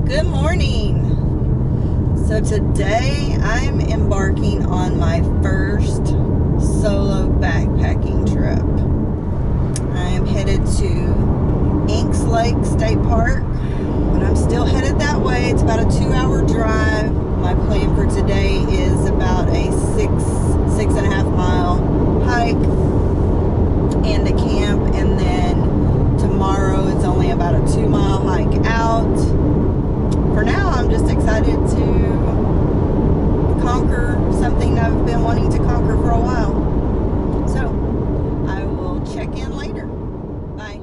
Good morning. So today I'm embarking on my first solo backpacking trip. I am headed to Inks Lake State Park, but I'm still headed that way. It's about a 2-hour drive. My plan for today is about a 6.5 mile hike and a camp, and then tomorrow it's only about a 2-mile hike out. For now, I'm just excited to conquer something I've been wanting to conquer for a while. So, I will check in later. Bye.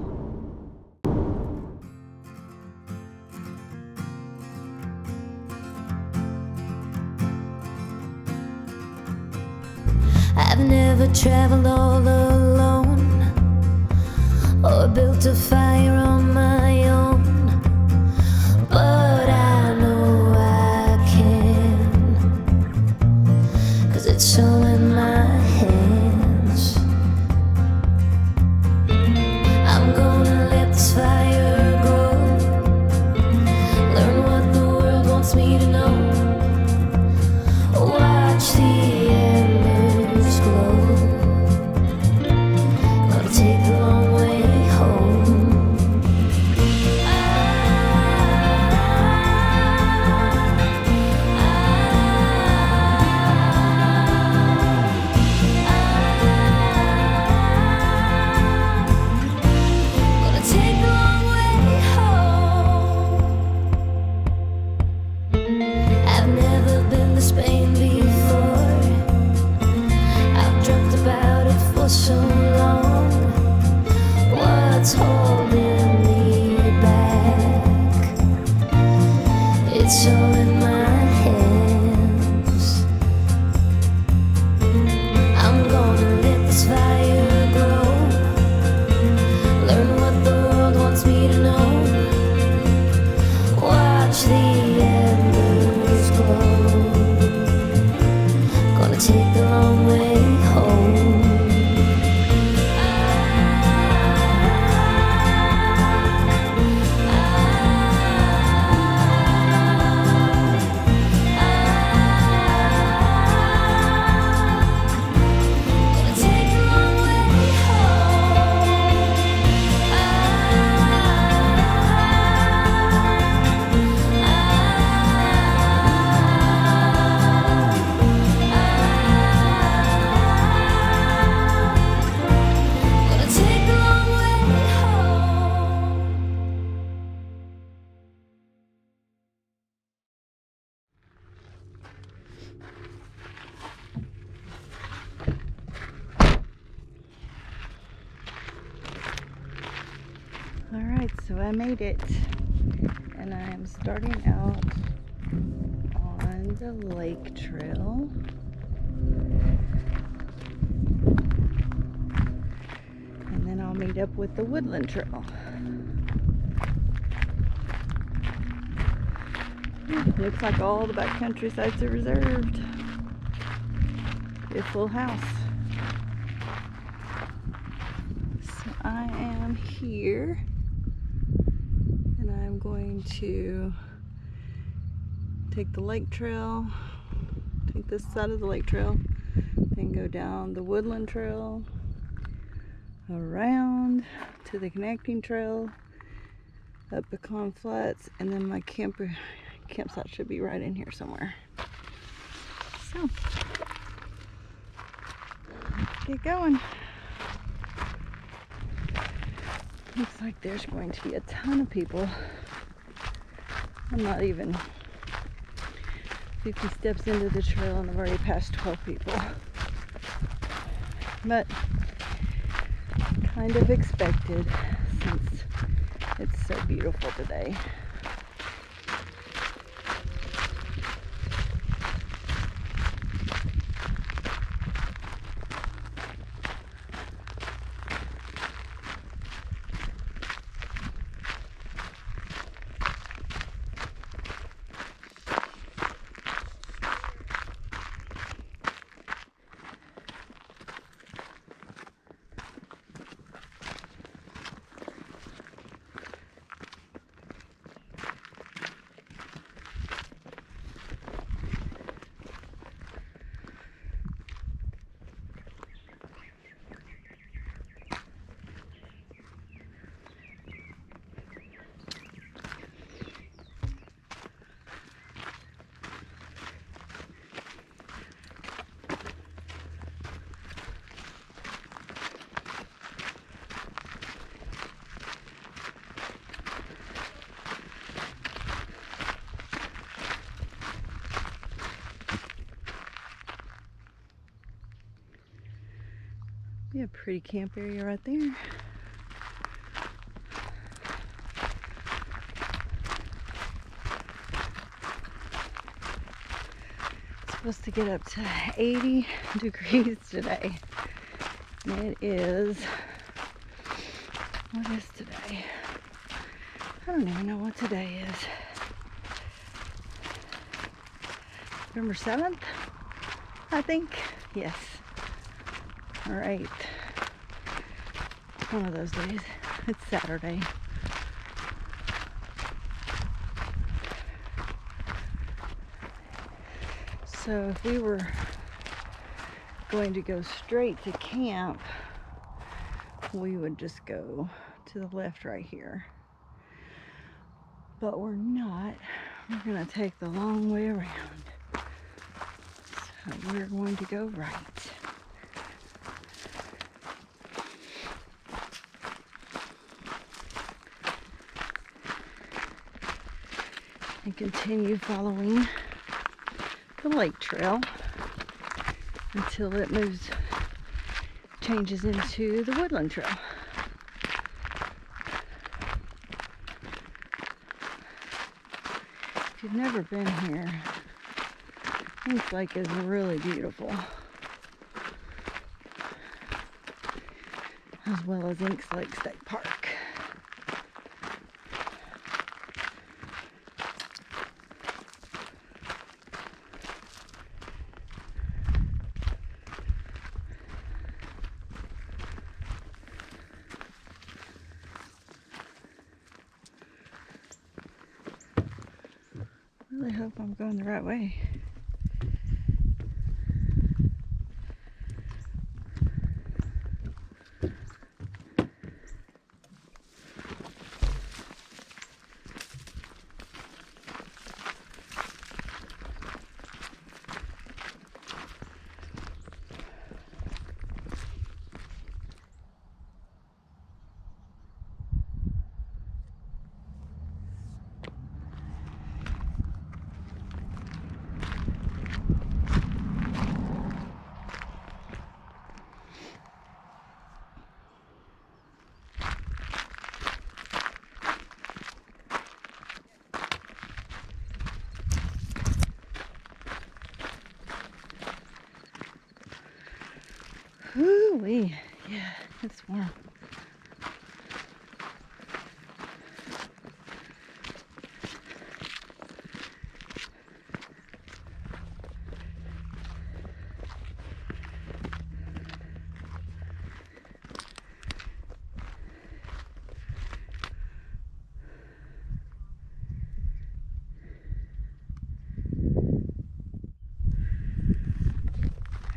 I've never traveled all alone or built a fire on my own, but I know I can, 'cause it's all in my hands. I'm gonna let this fire grow, learn what the world wants me to know, watch the embers glow. Gonna take the long way home. Gonna take the long way home. I've never been to Spain before. I've dreamt about it for so long. What's holding me back? It's all in my hands. I'm gonna let this fire grow, learn what the world wants me to know, watch the embers glow. Gonna take the long way home. Gonna take the long way Gonna take the long way home. Alright, so I made it. And I am starting out on the lake trail. And then I'll meet up with the woodland trail. Looks like all the backcountry sites are reserved. Be a full house. So I am here, and I'm going to take the lake trail, take this side of the lake trail, then go down the woodland trail, around to the connecting trail, up Pecan Flats, and then my campsite should be right in here somewhere. So, let's get going. Looks like there's going to be a ton of people. I'm not even 50 steps into the trail and I've already passed 12 people. But kind of expected since it's so beautiful today. a pretty camp area right there. It's supposed to get up to 80 degrees today. And it is, what is today? I don't even know what today is. November 7th, I think. Yes. All right. One of those days. It's Saturday. So if we were going to go straight to camp, we would just go to the left right here. But we're not. We're going to take the long way around. So we're going to go right. And continue following the lake trail until it moves, changes into the woodland trail. If you've never been here, this lake is really beautiful, as well as Inks Lake State Park. I really hope I'm going the right way. Woo-wee. Yeah, it's warm.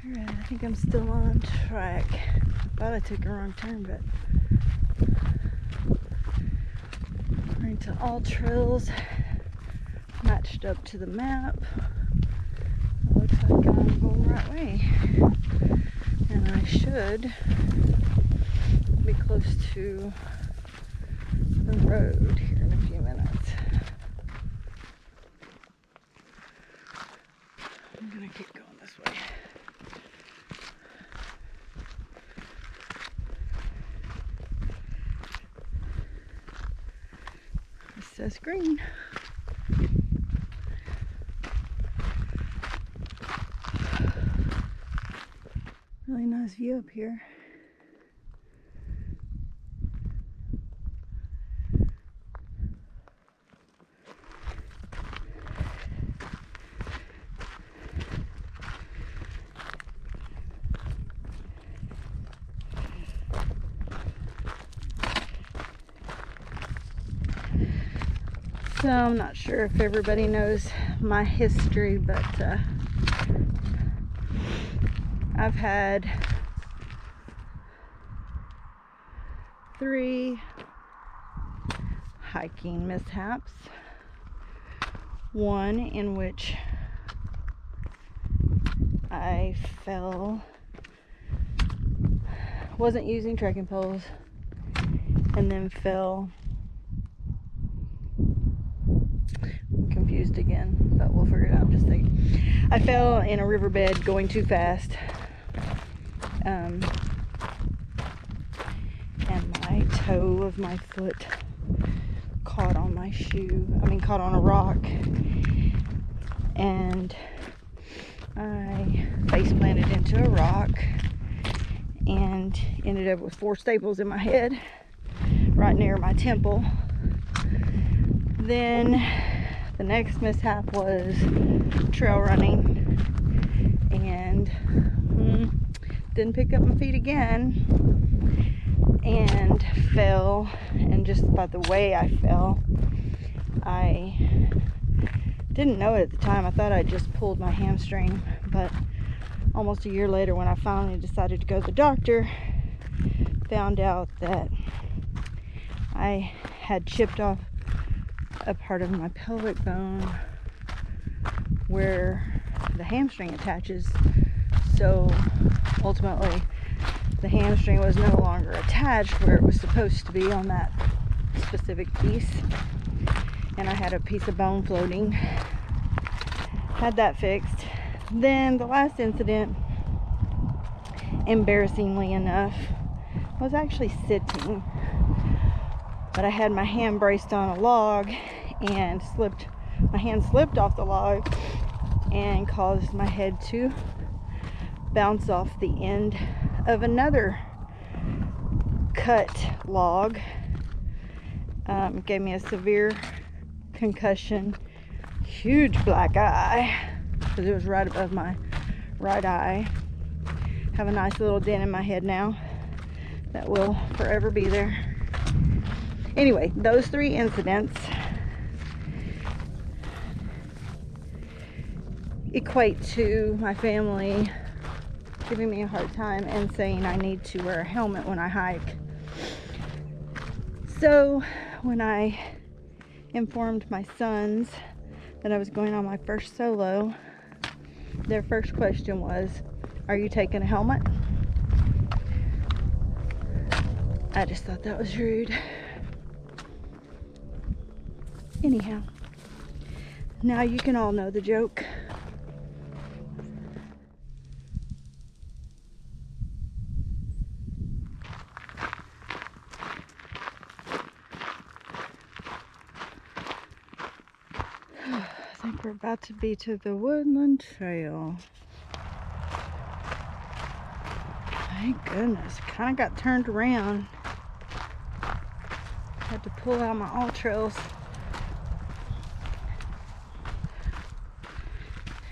Alright, I think I'm still on track. Thought I took a wrong turn, but according to all trails matched up to the map, it looks like I'm going the right way. And I should be close to the road here in a few minutes. I'm gonna keep going this way. It says green. Really nice view up here. So I'm not sure if everybody knows my history, but I've had 3 hiking mishaps. One in which I fell, wasn't using trekking poles, and then fell. I'm confused again, but we'll figure it out in just a second. I fell in a riverbed going too fast. toe of my foot caught on my shoe. Caught on a rock. And I face planted into a rock and ended up with 4 staples in my head, right near my temple. Then the next mishap was trail running, and didn't pick up my feet again, and fell. And just by the way I fell, I didn't know it at the time. I thought I just pulled my hamstring, but almost a year later, when I finally decided to go to the doctor, found out that I had chipped off a part of my pelvic bone where the hamstring attaches. So ultimately, the hamstring was no longer attached where it was supposed to be on that specific piece, and I had a piece of bone floating. Had that fixed. Then the last incident, embarrassingly enough, was actually sitting, but I had my hand braced on a log and my hand slipped off the log and caused my head to bounce off the end of another cut log. Gave me a severe concussion, huge black eye, because it was right above my right eye. Have a nice little dent in my head now that will forever be there. Anyway, those 3 incidents equate to my family giving me a hard time and saying I need to wear a helmet when I hike. So when I informed my sons that I was going on my first solo, their first question was, "Are you taking a helmet?" I just thought that was rude. Anyhow, now you can all know the joke. I think we're about to be to the Woodland Trail. Thank goodness. Kind of got turned around. Had to pull out my all trails.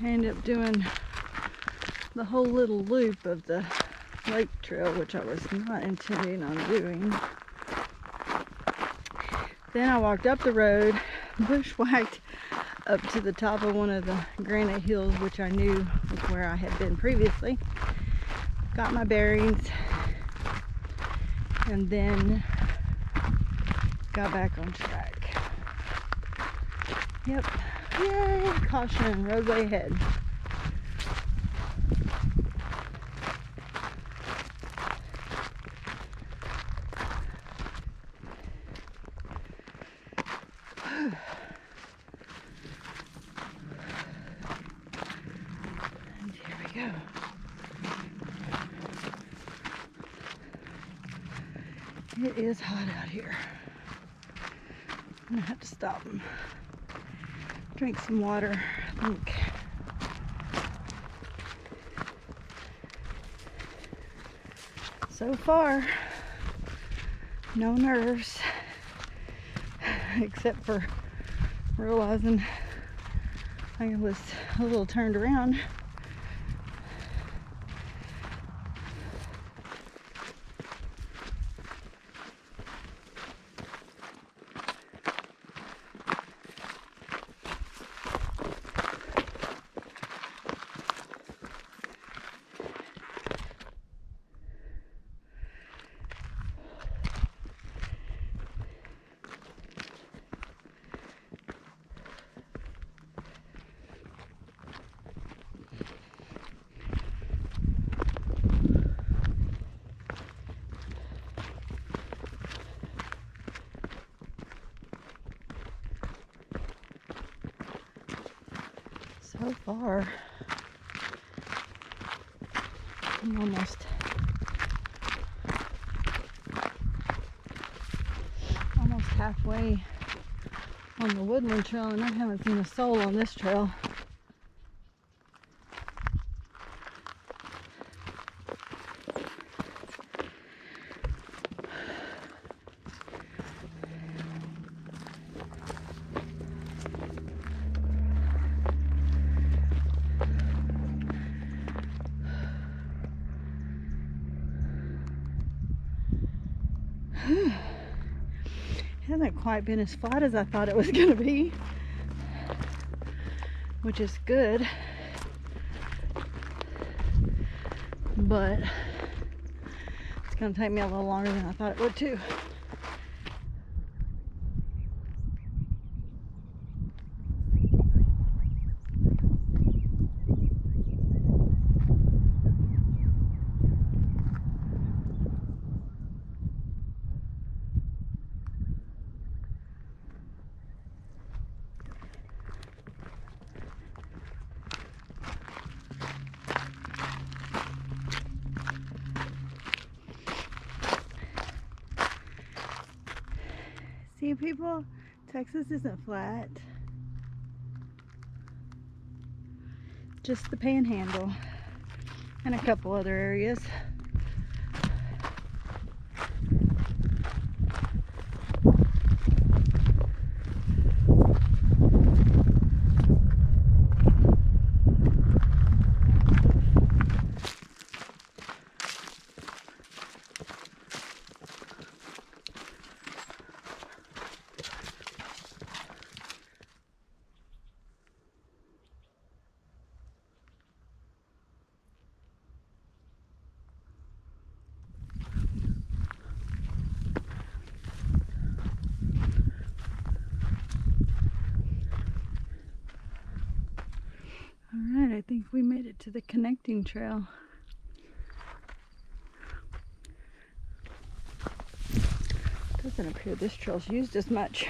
I ended up doing the whole little loop of the lake trail, which I was not intending on doing. Then I walked up the road, bushwhacked up to the top of one of the granite hills, which I knew was where I had been previously. Got my bearings, and then got back on track. Yep. Yay! Caution, roadway ahead. And here we go. It is hot out here. I'm gonna have to stop and drink some water, I think. So far, no nerves, except for realizing I was a little turned around. So far, I'm almost halfway on the Woodland Trail, and I haven't seen a soul on this trail. Hasn't quite been as flat as I thought it was going to be, which is good, but it's going to take me a little longer than I thought it would too. See, people, Texas isn't flat. Just the Panhandle and a couple other areas. Alright, I think we made it to the connecting trail. Doesn't appear this trail's used as much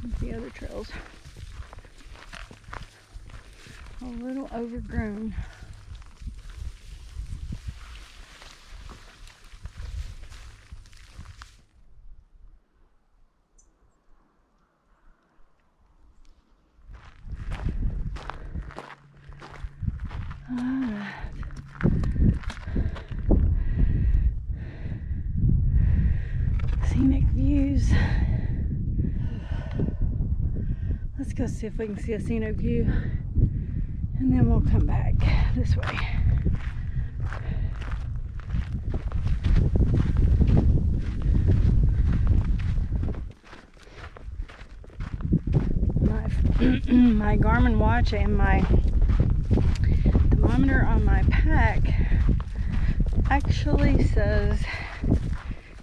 as the other trails. A little overgrown. Scenic views. Let's go see if we can see a scenic view, and then we'll come back this way. My Garmin watch and my thermometer on my pack actually says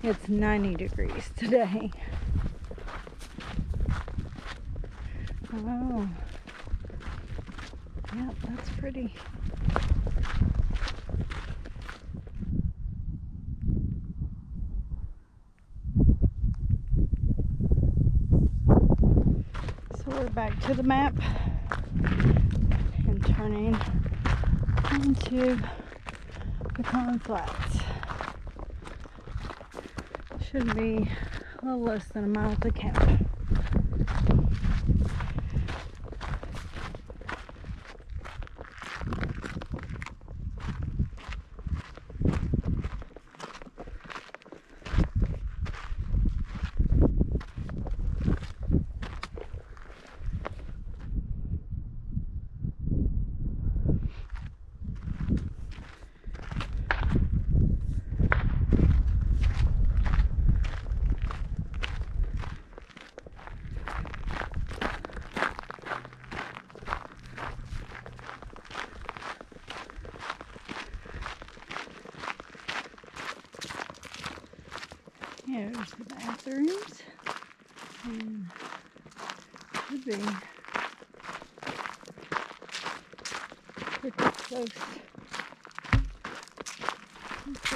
it's 90 degrees today. Oh, yeah, that's pretty. So we're back to the map and turning into Pecan Flats. Should be a little less than a mile to camp. Here's the bathrooms, and should be pretty close.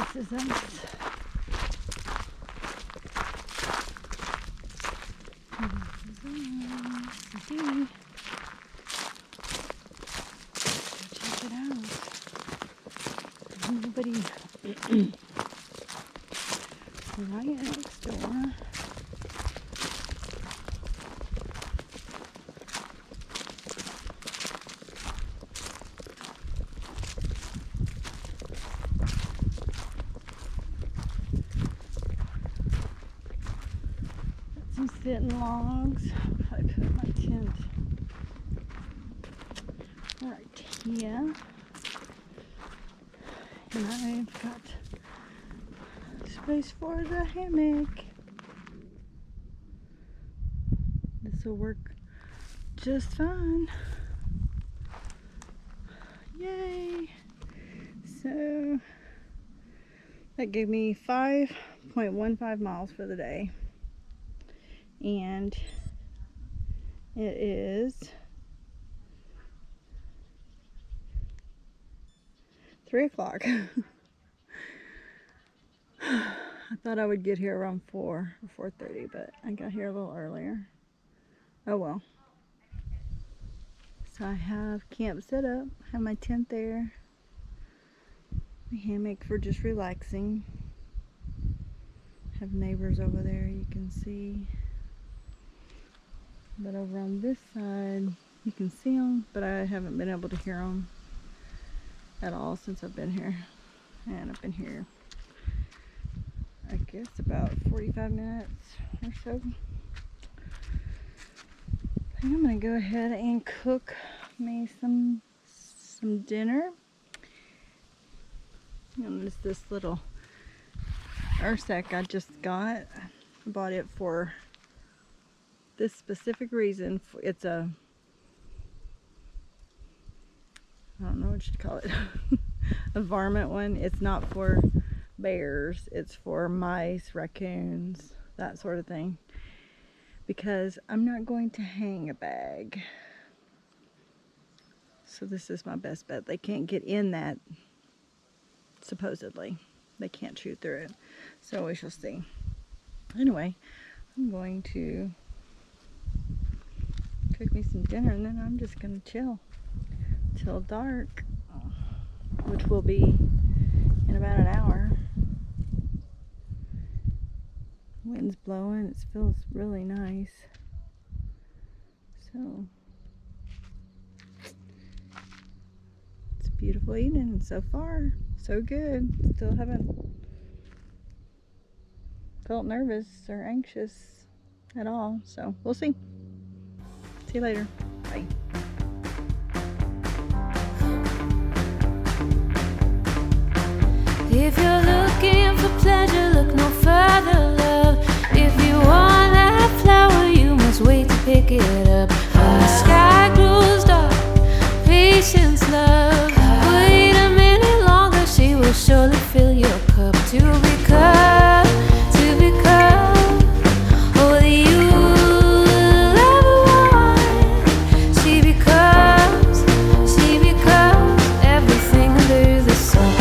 This is us. Check it out. Nobody right next door. Got some sitting logs. I'll probably put my tent right here. And I've got space for the hammock. This will work just fine. Yay! So that gave me 5.15 miles for the day. And it is 3 o'clock. I thought I would get here around 4 or 4:30, but I got here a little earlier. Oh well. So I have camp set up, have my tent there, my hammock for just relaxing. Have neighbors over there you can see. But over on this side, you can see them, but I haven't been able to hear them at all since I've been here. And I've been here, I guess, about 45 minutes or so. I think I'm gonna go ahead and cook me some dinner. And it's this little Ursack I just got. I bought it for this specific reason. It's a, I don't know what you'd call it, a varmint one. It's not for bears, it's for mice, raccoons, that sort of thing. Because I'm not going to hang a bag. So this is my best bet. They can't get in that, supposedly. They can't chew through it. So we shall see. Anyway, I'm going to cook me some dinner and then I'm just going to chill till dark, which will be in about an hour. Wind's blowing, it feels really nice. So it's a beautiful evening, and so far so good. Still haven't felt nervous or anxious at all, so we'll see. See you later. Bye. If you're looking for pleasure, look no further, love. If you want that flower, you must wait to pick it up. When the sky grows dark, patience, love. Wait a minute longer, she will surely fill your cup. To become all that you ever want. She becomes everything under the sun.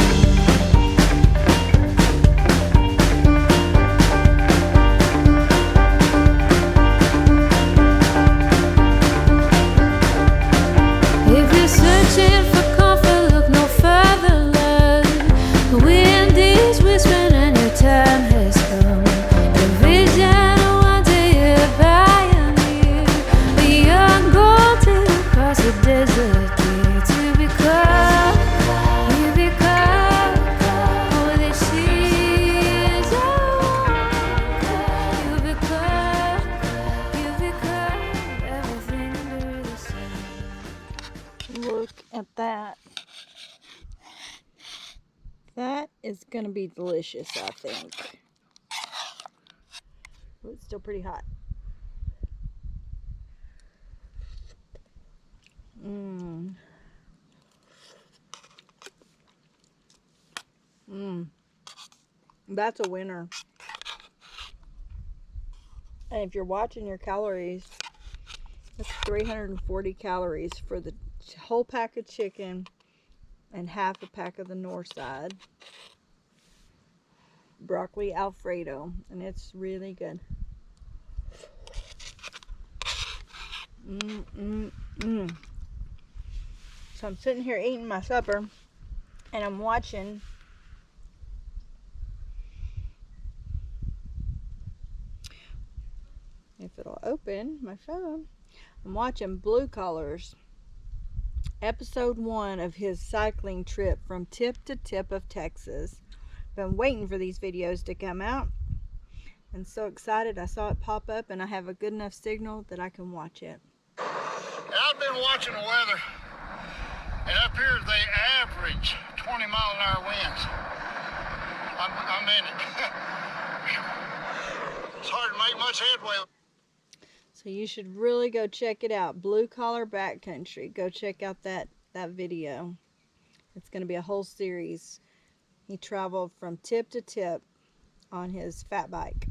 Searching for comfort, look no further, love. The wind is whispering and your time has come. Your vision of one day by and near, a young golden across the desert here. To become, you become all that she is. You become everything under the sun. Look at that. That is gonna be delicious, I think. Oh, it's still pretty hot. That's a winner. And if you're watching your calories, that's 340 calories for the whole pack of chicken and half a pack of the north side. Broccoli Alfredo, and it's really good. So I'm sitting here eating my supper and I'm watching if it'll open my phone. I'm watching Blue Collars, episode 1 of his cycling trip from tip to tip of Texas. Been waiting for these videos to come out, and so excited I saw it pop up, and I have a good enough signal that I can watch it. And I've been watching the weather, and up here they average 20-mile-an-hour winds. I'm in it. It's hard to make much headway. So you should really go check it out. Blue Collar Backcountry. Go check out that video. It's going to be a whole series. He traveled from tip to tip on his fat bike.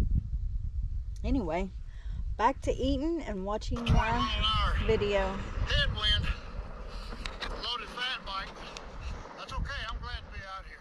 Anyway, back to eating and watching my video. Headwind, loaded fat bike. That's okay. I'm glad to be out here.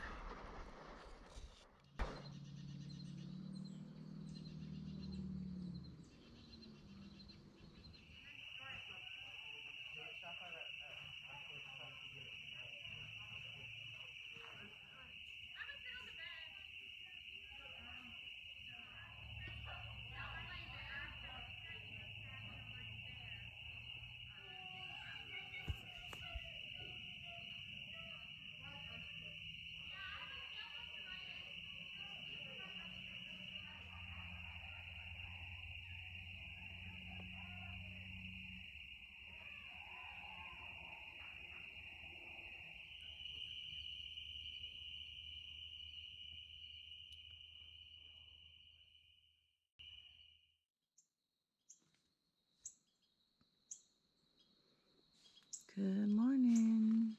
Good morning.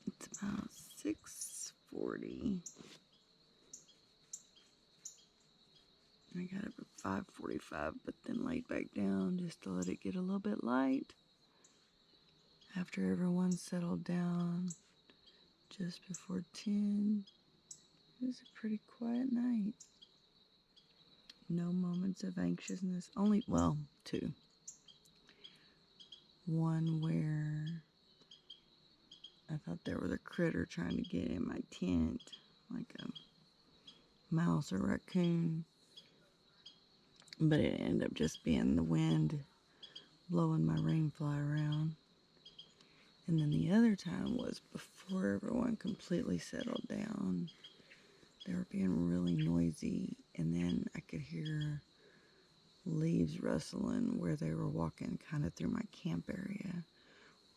It's about 6:40. I got up at 5:45, but then laid back down just to let it get a little bit light. After everyone settled down just before 10, it was a pretty quiet night. No moments of anxiousness. Only, well, 2. One where I thought there was a critter trying to get in my tent, like a mouse or raccoon. But it ended up just being the wind blowing my rainfly around. And then the other time was before everyone completely settled down. They were being really noisy, and then I could hear leaves rustling where they were walking kind of through my camp area,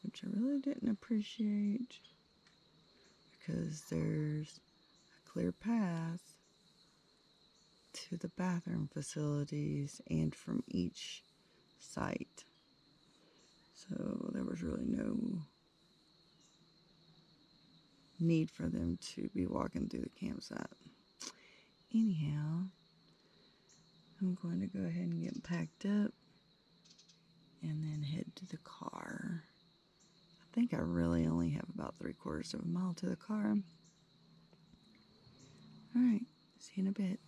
which I really didn't appreciate because there's a clear path to the bathroom facilities and from each site. So there was really no need for them to be walking through the campsite. Anyhow, I'm going to go ahead and get packed up and then head to the car. I think I really only have about 3/4 of a mile to the car. Alright, see you in a bit.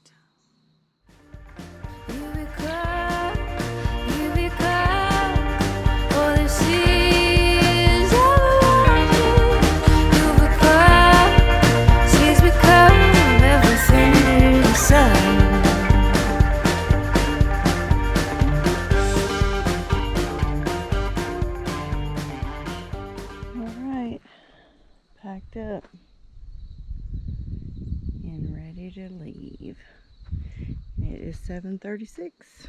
Alright, packed up and ready to leave. It is 7:36.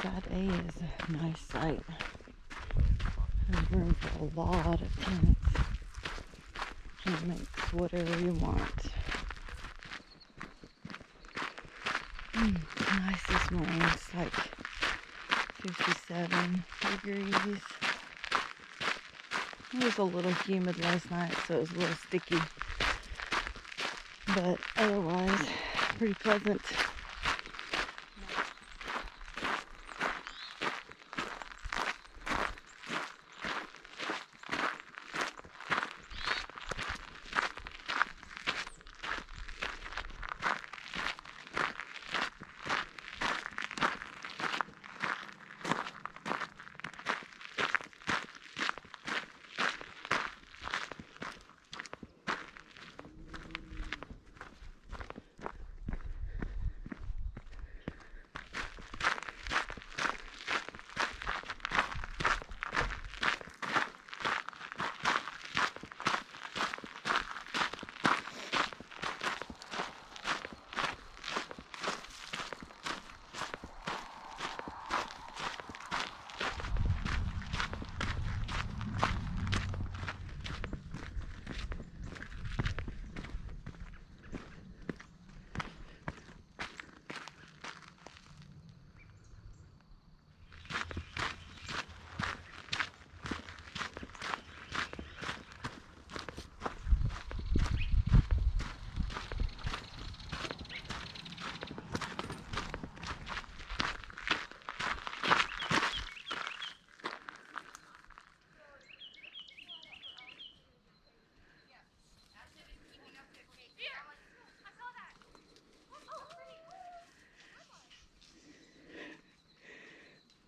Side A is a nice site. There's room for a lot of tents. It makes whatever you want. Nice this morning. It's like 57 degrees. It was a little humid last night, so it was a little sticky. But otherwise, pretty pleasant.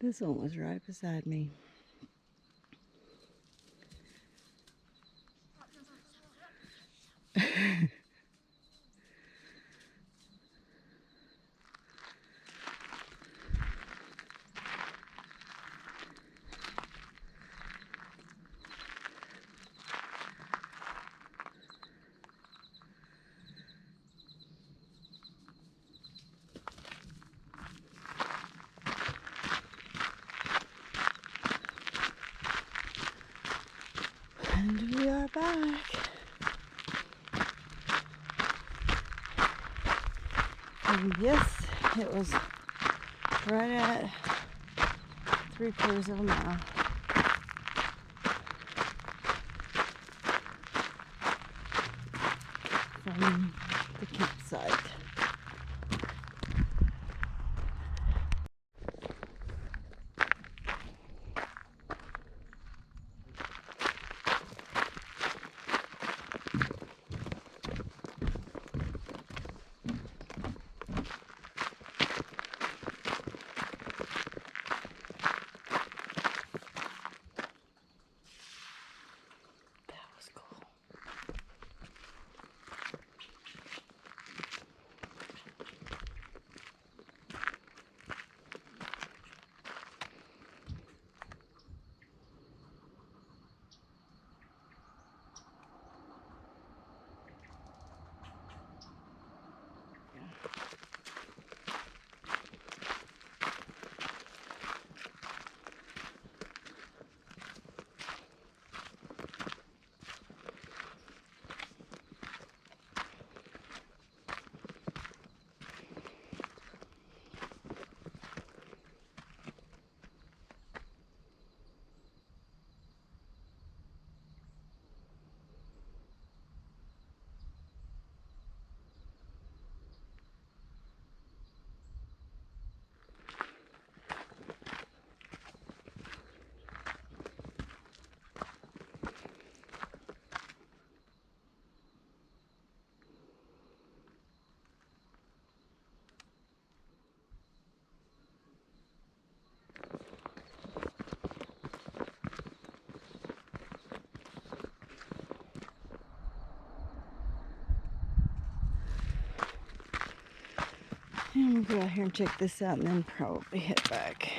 This one was right beside me. And we are back. And yes, it was right at 3/4 of a mile. From the campsite. And we'll go out here and check this out and then probably head back.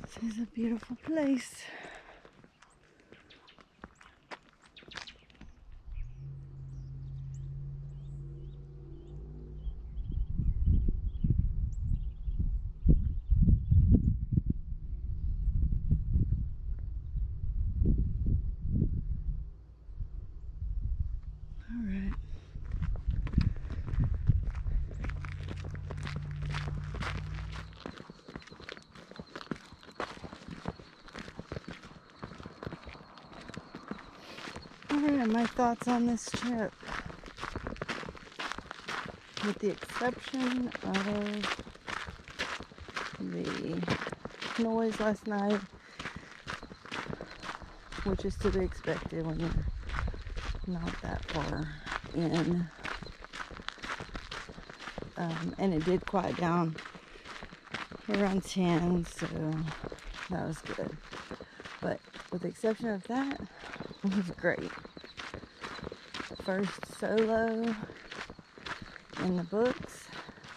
This is a beautiful place. Alright, my thoughts on this trip. With the exception of the noise last night, which is to be expected when you're not that far in. And it did quiet down around 10, so that was good. But with the exception of that, it was great. First solo in the books,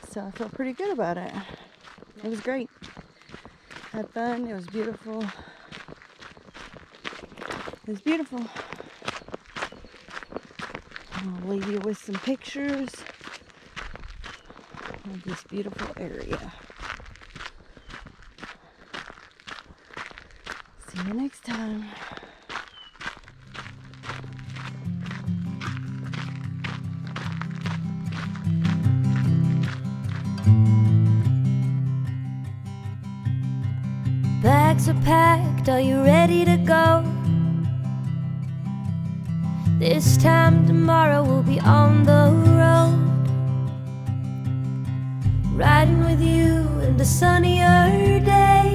so I felt pretty good about it. It was great. Had fun. It was beautiful. It was beautiful. I'll leave you with some pictures of this beautiful area. See you next time. Bags are packed, are you ready to go? This time tomorrow we'll be on the road, riding with you in the sunnier days.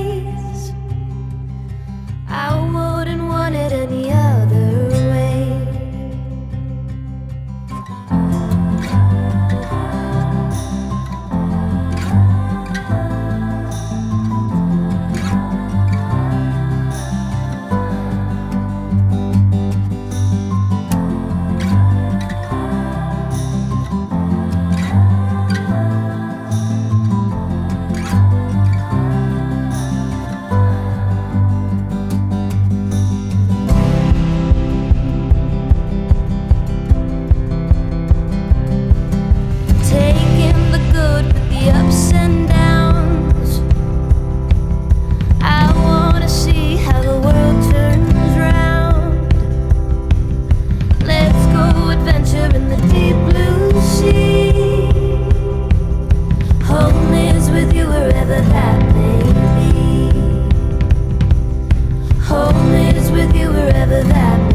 whatever that